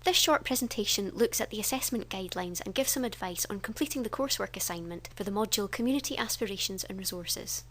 This short presentation looks at the assessment guidelines and gives some advice on completing the coursework assignment for the module Community Aspirations and Resources.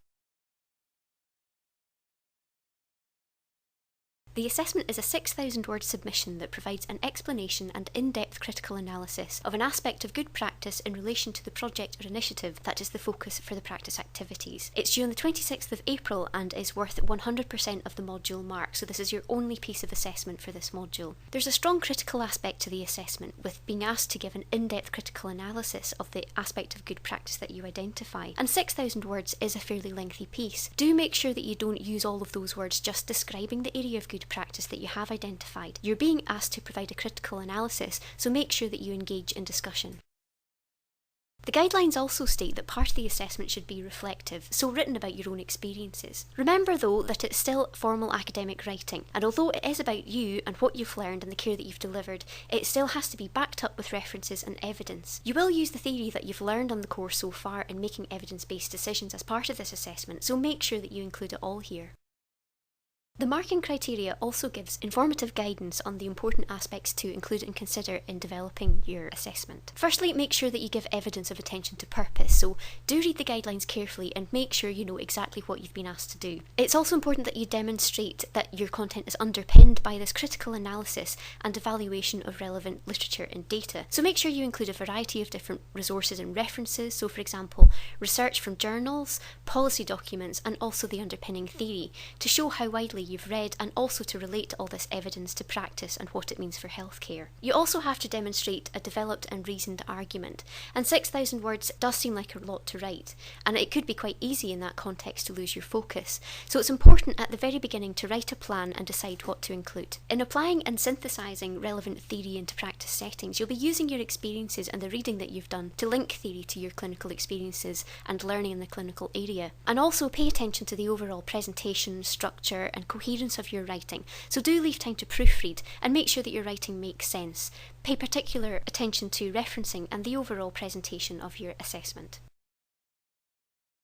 The assessment is a 6,000-word submission that provides an explanation and in-depth critical analysis of an aspect of good practice in relation to the project or initiative that is the focus for the practice activities. It's due on the 26th of April and is worth 100% of the module mark, so this is your only piece of assessment for this module. There's a strong critical aspect to the assessment, with being asked to give an in-depth critical analysis of the aspect of good practice that you identify. And 6,000 words is a fairly lengthy piece. Do make sure that you don't use all of those words just describing the area of good practice that you have identified. You're being asked to provide a critical analysis, so make sure that you engage in discussion. The guidelines also state that part of the assessment should be reflective, so written about your own experiences. Remember though that it's still formal academic writing, and although it is about you and what you've learned and the care that you've delivered, it still has to be backed up with references and evidence. You will use the theory that you've learned on the course so far in making evidence-based decisions as part of this assessment, so make sure that you include it all here. The marking criteria also gives informative guidance on the important aspects to include and consider in developing your assessment. Firstly, make sure that you give evidence of attention to purpose, so do read the guidelines carefully and make sure you know exactly what you've been asked to do. It's also important that you demonstrate that your content is underpinned by this critical analysis and evaluation of relevant literature and data. So make sure you include a variety of different resources and references, so for example, research from journals, policy documents, and also the underpinning theory, to show how widely you've read and also to relate all this evidence to practice and what it means for healthcare. You also have to demonstrate a developed and reasoned argument, and 6,000 words does seem like a lot to write, and it could be quite easy in that context to lose your focus, so it's important at the very beginning to write a plan and decide what to include. In applying and synthesising relevant theory into practice settings, you'll be using your experiences and the reading that you've done to link theory to your clinical experiences and learning in the clinical area. And also pay attention to the overall presentation, structure and coherence of your writing, so do leave time to proofread and make sure that your writing makes sense. Pay particular attention to referencing and the overall presentation of your assessment.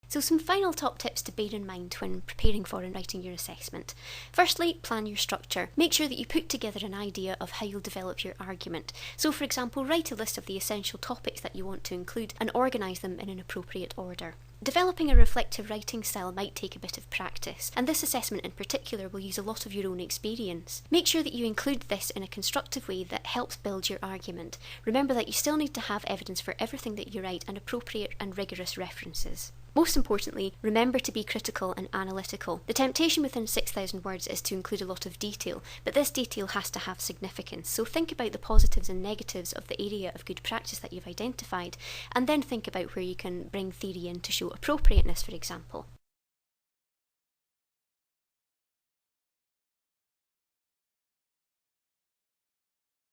So some final top tips to bear in mind when preparing for and writing your assessment. Firstly, plan your structure. Make sure that you put together an idea of how you'll develop your argument. So for example, write a list of the essential topics that you want to include and organise them in an appropriate order. Developing a reflective writing style might take a bit of practice, and this assessment in particular will use a lot of your own experience. Make sure that you include this in a constructive way that helps build your argument. Remember that you still need to have evidence for everything that you write and appropriate and rigorous references. Most importantly, remember to be critical and analytical. The temptation within 6,000 words is to include a lot of detail, but this detail has to have significance. So think about the positives and negatives of the area of good practice that you've identified, and then think about where you can bring theory in to show appropriateness, for example.